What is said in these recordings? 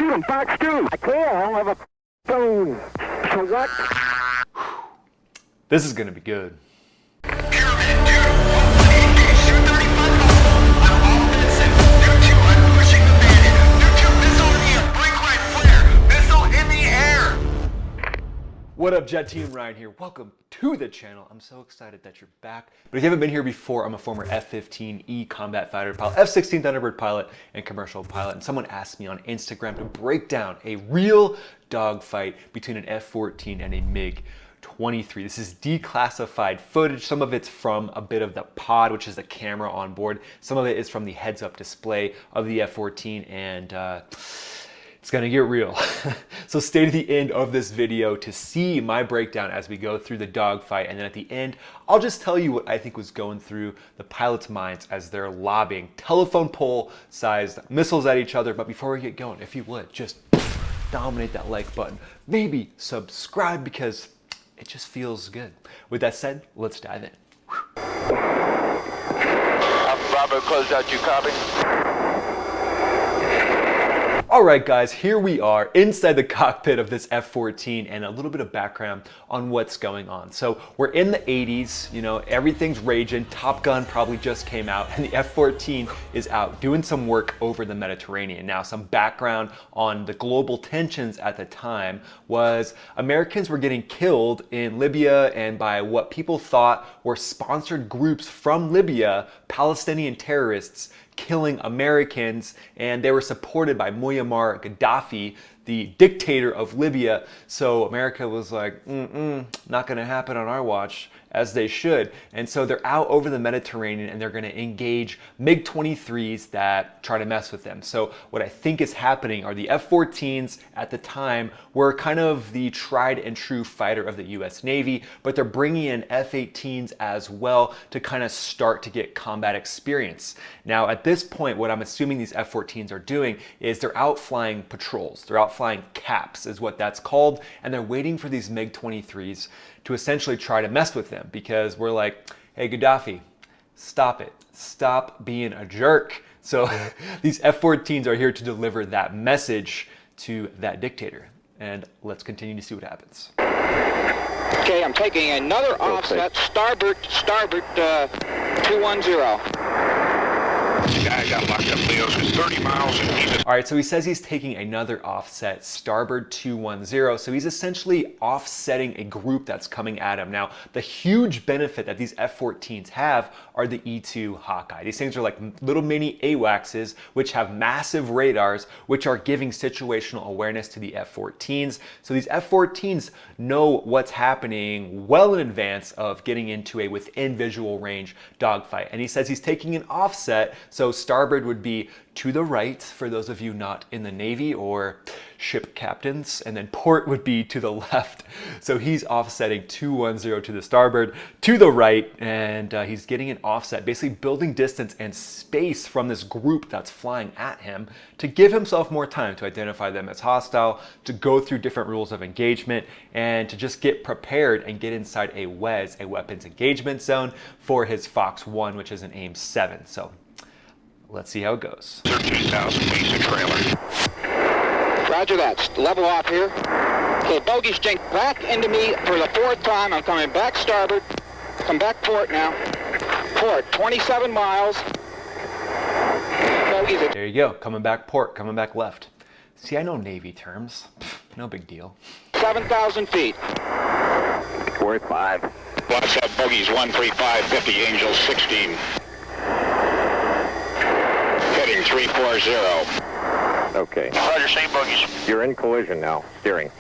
Shoot him, Fox 2. I can't, I don't have a phone. So what? This is gonna be good. What up, Jet Team? Ryan here. Welcome to the channel. I'm so excited that you're back. But if you haven't been here before, I'm a former F-15E combat fighter pilot, F-16 Thunderbird pilot, and commercial pilot. And someone asked me on Instagram to break down a real dogfight between an F-14 and a MiG-23. This is declassified footage. Some of it's from a bit of the pod, which is the camera on board. Some of it is from the heads-up display of the F-14, and it's gonna get real. So stay to the end of this video to see my breakdown as we go through the dogfight, and then at the end, I'll just tell you what I think was going through the pilots' minds as they're lobbing telephone pole-sized missiles at each other. But before we get going, if you would, just dominate that like button. Maybe subscribe because it just feels good. With that said, let's dive in. Bravo, closed out, you copy? All right, guys, here we are inside the cockpit of this F-14 and a little bit of background on what's going on. So we're in the 80s, you know, everything's raging. Top Gun probably just came out and the F-14 is out doing some work over the Mediterranean. Now, some background on the global tensions at the time was Americans were getting killed in Libya and by what people thought were sponsored groups from Libya, Palestinian terrorists killing Americans, and they were supported by Mikoyan-Gurevich, the dictator of Libya. So America was like, not gonna happen on our watch, as they should. And so they're out over the Mediterranean and they're gonna engage MiG-23s that try to mess with them. So what I think is happening are the F-14s at the time were kind of the tried and true fighter of the US Navy, but they're bringing in F-18s as well to kind of start to get combat experience. Now at this point, what I'm assuming these F-14s are doing is they're out flying patrols. They're out flying caps is what that's called, and they're waiting for these MiG-23s to essentially try to mess with them, because we're like, hey Gaddafi, stop it, stop being a jerk. So these F-14s are here to deliver that message to that dictator, and let's continue to see what happens. Okay, I'm taking another offset, starboard 210. The guy got locked up, Leo's is 30 miles and he's All right, so he says he's taking another offset, starboard 210. So he's essentially offsetting a group that's coming at him. Now, the huge benefit that these F-14s have are the E-2 Hawkeye. These things are like little mini AWACSs, which have massive radars, which are giving situational awareness to the F-14s. So these F-14s know what's happening well in advance of getting into a within visual range dogfight. And he says he's taking an offset. So starboard would be to the right, for those of you not in the Navy or ship captains, and then port would be to the left. So he's offsetting 210 to the starboard, to the right, and he's getting an offset, basically building distance and space from this group that's flying at him to give himself more time to identify them as hostile, to go through different rules of engagement, and to just get prepared and get inside a WEZ, a weapons engagement zone, for his Fox 1, which is an AIM 7. So let's see how it goes. 13,000 piece of trailer. Roger that. Level off here. Okay, bogies jink back into me for the fourth time. I'm coming back starboard. Come back port now. Port, 27 miles. Bogies are... There you go, coming back port, coming back left. See, I know Navy terms. No big deal. 7,000 feet. Port 5. Watch out, bogies 13550, Angel 16. Heading 340. Okay. Roger, same bogies. You're in collision now. Steering.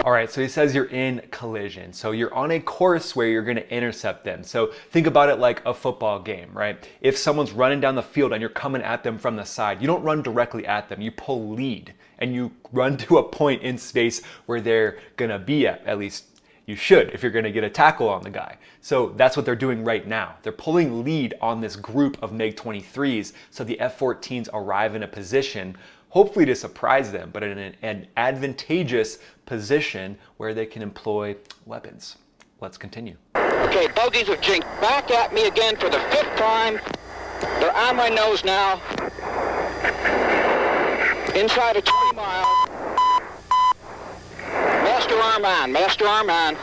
All right, so he says you're in collision. So you're on a course where you're gonna intercept them. So think about it like a football game, right? If someone's running down the field and you're coming at them from the side, you don't run directly at them, you pull lead and you run to a point in space where they're gonna be at least you should if you're gonna get a tackle on the guy. So that's what they're doing right now. They're pulling lead on this group of MiG-23s so the F-14s arrive in a position, hopefully to surprise them, but in an advantageous position where they can employ weapons. Let's continue. Okay, bogies have jinked back at me again for the fifth time. They're on my nose now. Inside of 20 miles. Master arm on, master arm on.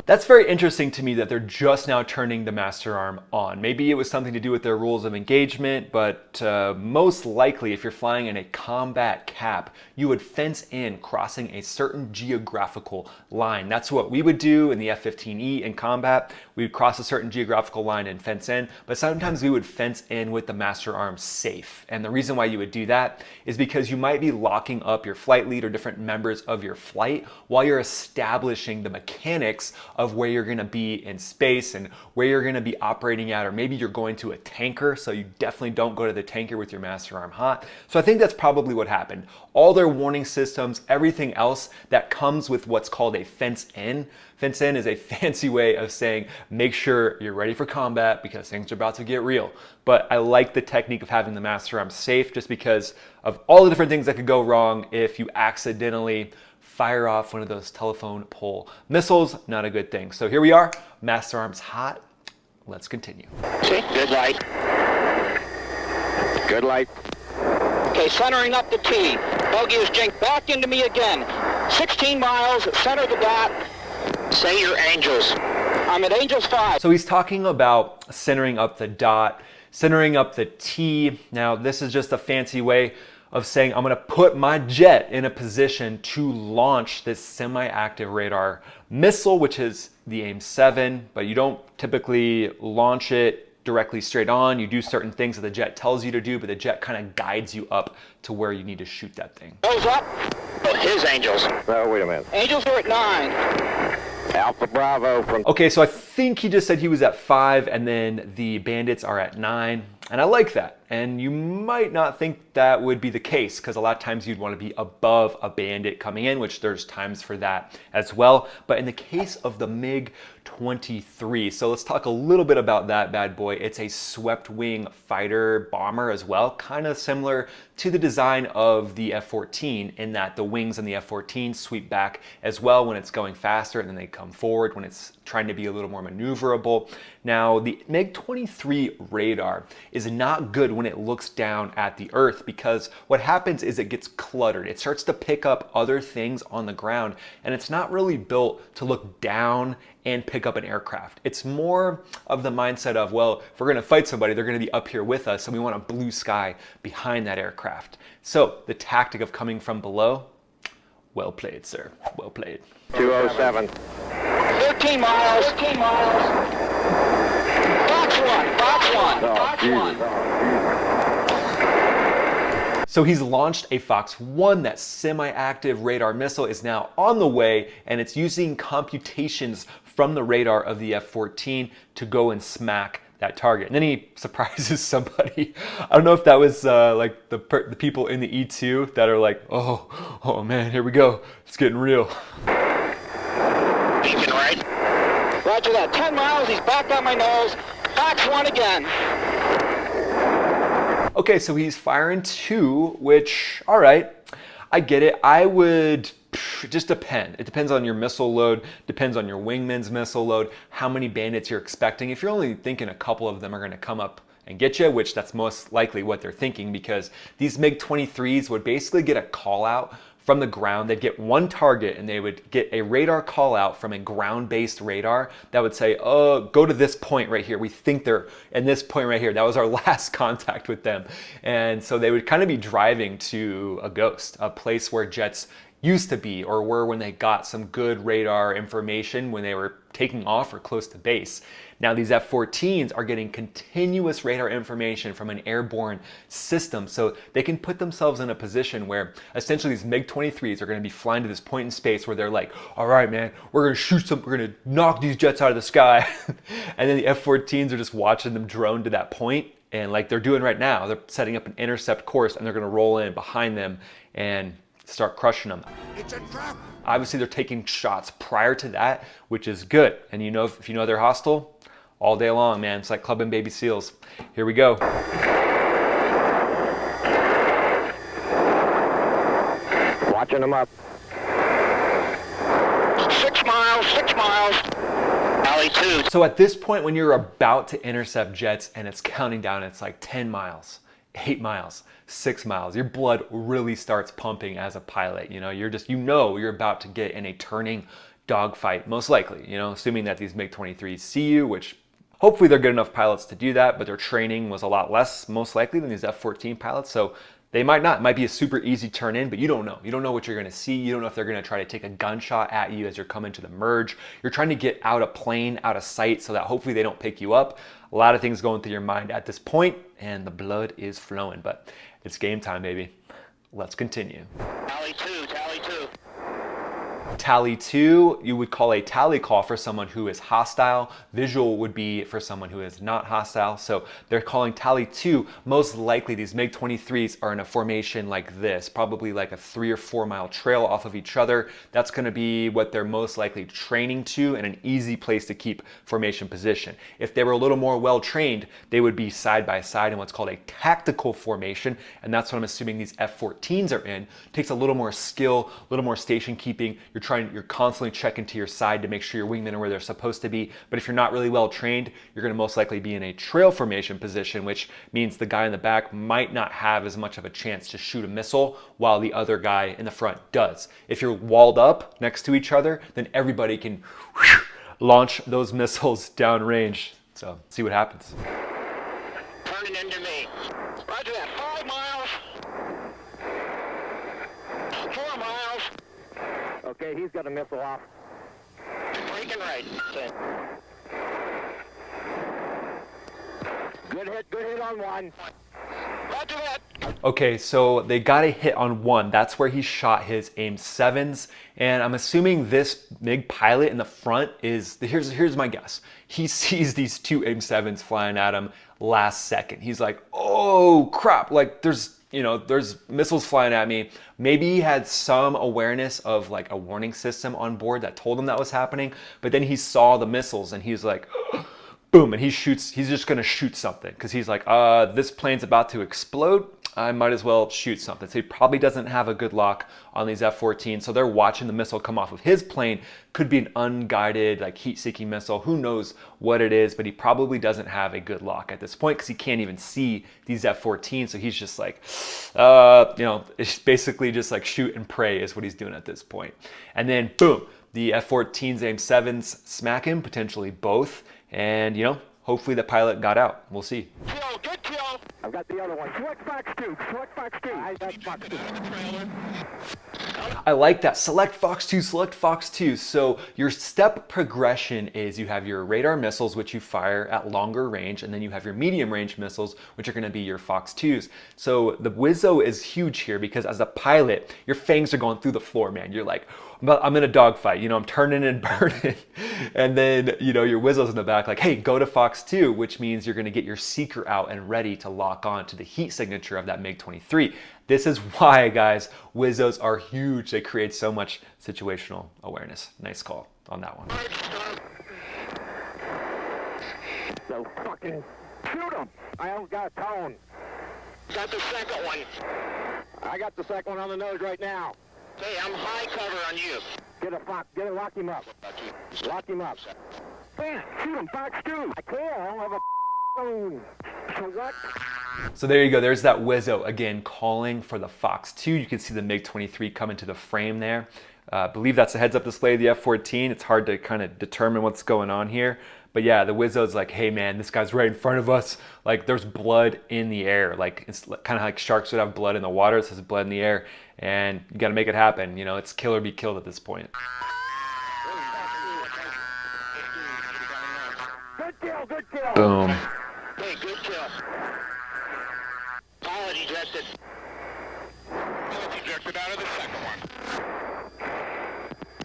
That's very interesting to me that they're just now turning the master arm on. Maybe it was something to do with their rules of engagement, but most likely if you're flying in a combat cap, you would fence in crossing a certain geographical line. That's what we would do in the F-15E in combat. We would cross a certain geographical line and fence in, but sometimes we would fence in with the master arm safe. And the reason why you would do that is because you might be locking up your flight lead or different members of your flight while you're establishing the mechanics of where you're going to be in space and where you're going to be operating at, or maybe you're going to a tanker, so you definitely don't go to the tanker with your master arm hot. So I think that's probably what happened. All their warning systems, everything else that comes with what's called a fence in. Fence in is a fancy way of saying make sure you're ready for combat because things are about to get real. But I like the technique of having the master arm safe just because of all the different things that could go wrong if you accidentally fire off one of those telephone pole missiles. Not a good thing. So here we are, master arms hot. Let's continue. See, good light. Good light. Okay, centering up the T. Bogey is jinked back into me again. 16 miles, center the dot. Say your angels. I'm at angels 5. So he's talking about centering up the dot, centering up the T. Now this is just a fancy way of saying I'm going to put my jet in a position to launch this semi-active radar missile, which is the AIM-7, but you don't typically launch it directly straight on. You do certain things that the jet tells you to do, but the jet kind of guides you up to where you need to shoot that thing. Goes up. Oh, his angels. No, wait a minute. Angels are at 9. Alpha Bravo from... Okay, so I think he just said he was at 5 and then the bandits are at 9. And I like that. And you might not think that would be the case because a lot of times you'd want to be above a bandit coming in, which there's times for that as well. But in the case of the MiG-23, so let's talk a little bit about that bad boy. It's a swept wing fighter bomber as well, kind of similar to the design of the F-14 in that the wings on the F-14 sweep back as well when it's going faster and then they come forward when it's trying to be a little more maneuverable. Now, the MiG-23 radar is not good when it looks down at the earth because what happens is it gets cluttered. It starts to pick up other things on the ground and it's not really built to look down and pick up an aircraft. It's more of the mindset of, well, if we're gonna fight somebody, they're gonna be up here with us and we want a blue sky behind that aircraft. So the tactic of coming from below, well played, sir, well played. 207. 13 miles. 13 miles. Box 1. Box 1. Box 1. So he's launched a Fox 1, that semi-active radar missile is now on the way and it's using computations from the radar of the F-14 to go and smack that target. And then he surprises somebody. I don't know if that was like the people in the E2 that are like, oh man, here we go. It's getting real. Beacon right. Roger that. 10 miles. He's back on my nose. Fox 1 again. Okay, so he's firing 2, which, all right, I get it. I would, it just depend. It depends on your missile load, depends on your wingman's missile load, how many bandits you're expecting. If you're only thinking a couple of them are gonna come up and get you, which that's most likely what they're thinking because these MiG-23s would basically get a call out from the ground. They'd get one target and they would get a radar call out from a ground-based radar that would say, oh, go to this point right here. We think they're in this point right here. That was our last contact with them. And so they would kind of be driving to a ghost, a place where jets used to be or were when they got some good radar information when they were taking off or close to base. Now these F-14s are getting continuous radar information from an airborne system, so they can put themselves in a position where essentially these MiG-23s are going to be flying to this point in space where they're like, all right, man, we're going to shoot some, we're going to knock these jets out of the sky. And then the F-14s are just watching them drone to that point, and like they're doing right now, they're setting up an intercept course and they're going to roll in behind them and start crushing them. It's a trap. Obviously they're taking shots prior to that, which is good. And you know, if you know they're hostile, all day long, man. It's like clubbing baby seals. Here we go. Watching them up. 6 miles. 6 miles. Alley 2. So at this point, when you're about to intercept jets and it's counting down, it's like 10 miles. 8 miles, 6 miles. Your blood really starts pumping as a pilot. You know, you're about to get in a turning dogfight, most likely, you know, assuming that these MiG-23s see you, which hopefully they're good enough pilots to do that, but their training was a lot less, most likely, than these F-14 pilots. So they might not. It might be a super easy turn in, but you don't know. You don't know what you're going to see. You don't know if they're going to try to take a gunshot at you as you're coming to the merge. You're trying to get out of plane, out of sight, so that hopefully they don't pick you up. A lot of things going through your mind at this point, and the blood is flowing. But it's game time, baby. Let's continue. Tally 2, tally 2. Tally 2, you would call a tally call for someone who is hostile. Visual would be for someone who is not hostile. So they're calling tally 2. Most likely these MiG-23s are in a formation like this, probably like a 3 or 4 mile trail off of each other. That's going to be what they're most likely training to, and an easy place to keep formation position. If they were a little more well trained, they would be side by side in what's called a tactical formation, and that's what I'm assuming these F-14s are in. It takes a little more skill, a little more station keeping. You're constantly checking to your side to make sure your wingmen are where they're supposed to be. But if you're not really well trained, you're going to most likely be in a trail formation position, which means the guy in the back might not have as much of a chance to shoot a missile while the other guy in the front does. If you're walled up next to each other, then everybody can launch those missiles downrange. So see what happens. Turning into me. Roger that. 5 miles. 4 miles. Okay, he's got a missile off. Breaking right. Good hit on one. Roger that. Okay, so they got a hit on one. That's where he shot his AIM-7s. And I'm assuming this MiG pilot in the front is, here's my guess. He sees these 2 AIM-7s flying at him last second. He's like, oh crap, like there's missiles flying at me. Maybe he had some awareness of like a warning system on board that told him that was happening, but then he saw the missiles and he's like, boom, and he shoots. He's just gonna shoot something because he's like, this plane's about to explode. I might as well shoot something. So he probably doesn't have a good lock on these F-14. So they're watching the missile come off of his plane. Could be an unguided, like heat-seeking missile. Who knows what it is, but he probably doesn't have a good lock at this point because he can't even see these F-14. So he's just like, it's basically just like shoot and pray is what he's doing at this point. And then boom, the F-14's AIM-7s smack him, potentially both. And, hopefully the pilot got out. We'll see. Kill, good kill. I've got the other one. Select Fox 2. Select Fox 2. That's Fox 2. I like that. Select Fox 2, select Fox 2. So your step progression is you have your radar missiles, which you fire at longer range, and then you have your medium range missiles, which are going to be your Fox 2s. So the Wizzo is huge here because as a pilot, your fangs are going through the floor, man. You're like, I'm in a dogfight, I'm turning and burning. And then, your Wizzo's in the back like, hey, go to Fox 2, which means you're going to get your seeker out and ready to lock on to the heat signature of that MiG-23. This is why, guys, Wizzos are huge. They create so much situational awareness. Nice call on that one. So fucking shoot him. I don't got a tone. Got the second one. I got the second one on the nose right now. Hey, I'm high cover on you. Lock him up. Lock him up. Bam, shoot him, Fox 2. I can't, I don't have a phone. So what? So there you go, there's that Wizzo again calling for the Fox 2. You can see the MiG-23 coming to the frame there. I believe that's a heads-up display of the F-14. It's hard to kind of determine what's going on here. But yeah, the Wizzo's like, hey man, this guy's right in front of us. Like there's blood in the air. Like it's kind of like sharks would have blood in the water. It says blood in the air. And you got to make it happen. It's kill or be killed at this point. Good kill. Boom. Hey, good kill. Pilot ejected. Pilot ejected out of the second one.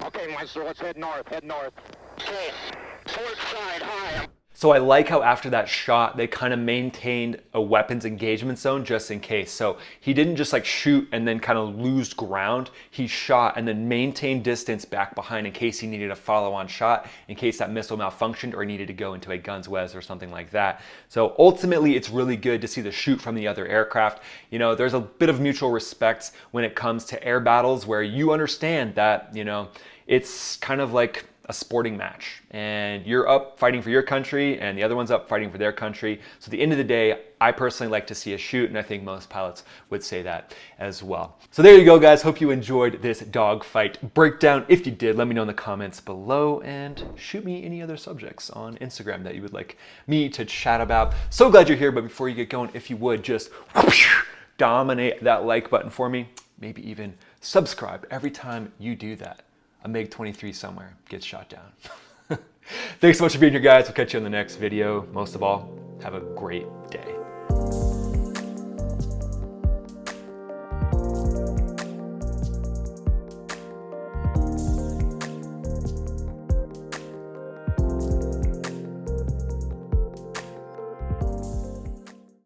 Okay, Meister, let's head north. Okay, port side high. So I like how after that shot, they kind of maintained a weapons engagement zone just in case. So he didn't just like shoot and then kind of lose ground. He shot and then maintained distance back behind in case he needed a follow-on shot, in case that missile malfunctioned or needed to go into a gun's whiz or something like that. So ultimately, it's really good to see the shoot from the other aircraft. There's a bit of mutual respect when it comes to air battles where you understand that, it's kind of like a sporting match, and you're up fighting for your country and the other one's up fighting for their country. So at the end of the day, I personally like to see a shoot, and I think most pilots would say that as well. So there you go, guys. Hope you enjoyed this dogfight breakdown. If you did, let me know in the comments below, and shoot me any other subjects on Instagram that you would like me to chat about. So glad you're here, but before you get going, if you would just dominate that like button for me, maybe even subscribe every time you do that. A MiG-23 somewhere gets shot down. Thanks so much for being here, guys. We'll catch you in the next video. Most of all, have a great day.